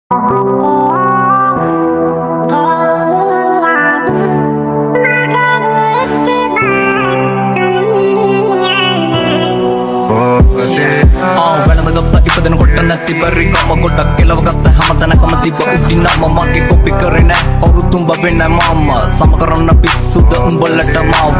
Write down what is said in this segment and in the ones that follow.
වැළඳගත්ත ඉපදෙන කොට නැති බැරි කම ගොඩක් කෙලවගත්ත හැමතැනකම තිබ්බ උඩිනම මගේ කොපි කරේ නෑ කවුරුත් උඹ වෙන්න මම සම කරන්න පිස්සුද උඹලට මාව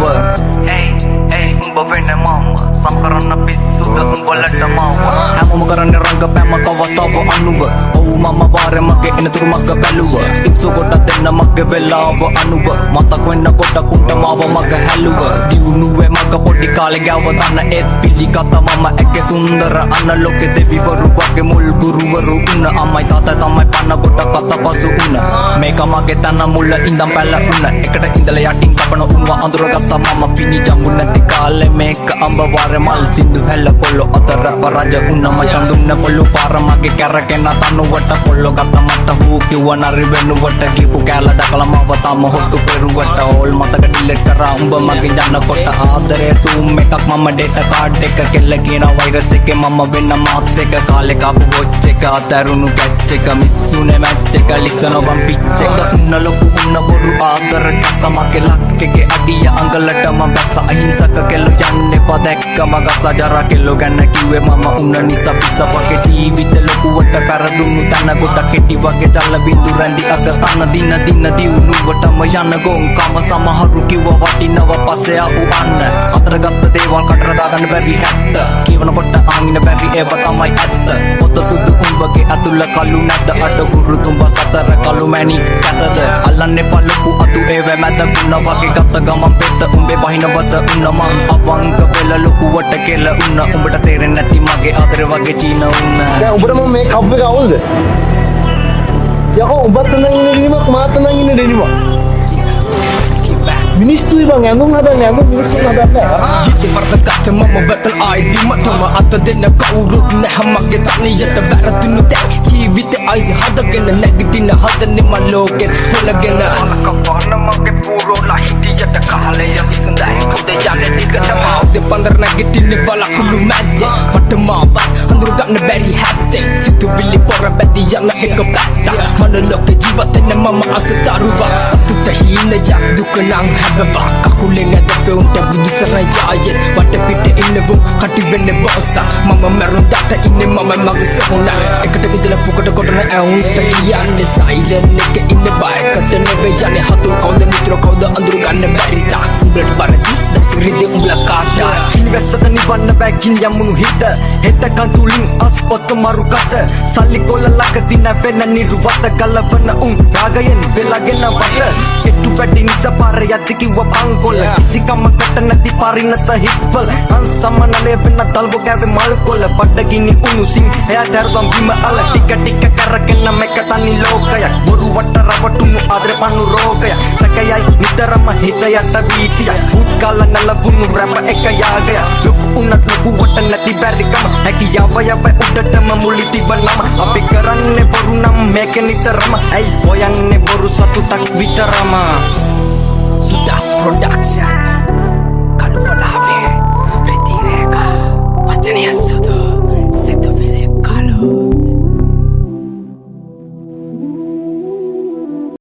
උඹ වෙන්න මම සම කරන්න පිස්සුද උඹලට මාව හැමෝම කරන්නේ රංගපෑම කවස්තාව අනුව ඔව් මම වාරේ මගේ එනතුරු මග බැලුව ඉක්සු කොට දෙන්න මගේ වෙලාව අනුව මතක් වෙන්න ගොඩක් උන්ට මාව මග හැලුව දියුණුවේ මග පොඩි කාලේ ගාව තන ඒත් පිළිගත මම ඇගේ සුන්දර අන්න ලෝකෙ දෙවිවරු වගේ මුල් ගුරුවරු උන්න අම්මයි තාත්තයි තමයි පන්න කොට කත පසු උන්න මේක මගේ තන මුල ඉඳන් පැල උන්න එකට ඉඳලා යටින් කපන උන්ව අඳුරගත්ත මම පිණි ජම්බු නැති කාලේ මේක අඹ වාරේ මල් සින්දු හැල කොල්ල අතර රජ උන්න මචන් දුන්න පොළු පාර මගේ කැරකෙන තනුවට කොල්ල ගත්ත මට හූ කිව්ව නරි වෙනුවට කීපු කැල දකලා මව තම හොට්ටු පෙරුවට ඕල් මතක ඩිලීට් කරා උඹ මගේ යන්න කොට ආදරේ සූම් එකක් මම ඩේටා කාඩ් එක කෙල්ල කියන වෛරස් එකේ මම වෙන්න මාක්ස් එක කාලේ කාපු වොච් එක අතරුණු කැච් එක මිස්සුනේ මැච් එක ලිසන වම් පිච් එක උන්න ලොකු උන්න බොරු ආදර කසමගේ ලක් එකේ අඩිය අඟලට මම බැස අහිංසක කෙල්ල යන්නේ පදැක්කම ගස ජරා කෙල්ල ගැන කිව්වේ මම උන්න නිසා පිස්ස වගේ ජීවිත ලොකුවට පෙරදුණු තන ගොඩක් කෙටි වගේ ජල බින්දු රැඳි අග තන දින දින දියුණුවටම යන ගොංකම සමහරු කිව්ව වටිනව පස්සේ ආපු අන්න අතරගත්ත දේවල් කටර දාගන්න බැරි හැත්ත කියවනකොට ආමින බැරි ඒව තමයි ඇත්ත පොත සුදු උඹගේ අතුල කළු නැත අඩ ගුරු තුඹ සතර කළු මැණි කැතද අල්ලන්නේ පළපු අතු ඒව මැද කුණ වගේ ගත්ත ගමන් පෙත්ත උඹේ බහිනවත උන්න මං අවංග වෙල ලොකුවට කෙල උන්න උඹට තේරෙන්නේ නැති මගේ ආදරේ වගේ චීන උන්න දැන් උඹට මම මේ කප් එක අවුල්ද යකෝ උඹත් නම් ඉන්නේ ඩෙනිමක් මාත් නම් ඉන්නේ ඩෙනිමක් මිනිස්සුයි බං ඇඳුම් හදන්නේ ඇඳුම් මිනිස්සුන් හදන්නේ ජීවිතේ වර්ධගත මම බතල් ආයි මතම අත දෙන්න කවුරුත් නැහැ මගේ තනියට වැරදුණු දැන් ජීවිතේ ආයි හදගෙන නැගිටින හදන්නේ මම ලෝකෙත් හොලගෙන අනකපන මගේ පුරෝලා හිටියට කහලේ විසඳයි පොඩ යන්නේ දිගටම අවුද පන්දර නැගිටින්නේ බලකුළු මැද්ද මට මාවත් අඳුර ගන්න බැරි හැත්තේ සිතුවිලි පොර බැදී යන එක පැත්ත මන ලෝකේ ජීවිතේ මම අසතරුවක් සතුට හීන යක් දුක නම් හැබවා කකුලෙන් ඇදපේ උන්ට බුදු සරයායේ වට පිට ඉන්නවෝ කටි වෙන්නේ බෝසා මම මරුන් දාට ඉන්නේ මම මගේ සහුණා එකට විදලා පුකට කොටන ඇවුන්ට කියන්නේ සයිලන්ට් එක ඉන්නේ බයකට නෙවෙයි යන්නේ හතුරු කවුද මිත්‍ර කවුද අඳුර ගන්න බැරි තා උඹට පරදි සිරිදි උඹලා කාටා ඉන්වස්ට් නිවන්න බැකින් යමුණු හිත හෙට කන්තුලින් අස් පොත් මරු කට සල්ලි කොල්ල ළඟ දින වෙන නිර්වත ගලවන උන් රාගයෙන් වෙලාගෙන වට කෙට්ටු වැඩි නිසා පාර යති කිව්ව පංකොල කිසිකමකට නැති පරිණත හිත්වල අන්සමනලේ වෙන තල්බෝ කැවේ මල් කොල බඩගිනි උණුසින් එයා දරුවන් බිම අල ටික ටික කරගෙන මේක තනි ලෝකයක් බොරු වට රවටුණු ආදර පන්නු රෝගය සැකයයි නිතරම හිත යට බීතිය උත්කල නලවුණු රැප එක යාගය ලොකු උනත් ලොකු වට නැති බැරිකම හැකියාව යවයි උඩටම මුලි තිබනම අපි කරන්නේ බොරු නම් මේක නිතරම ඇයි හොයන්නේ බොරු සතුටක් විතරම sudah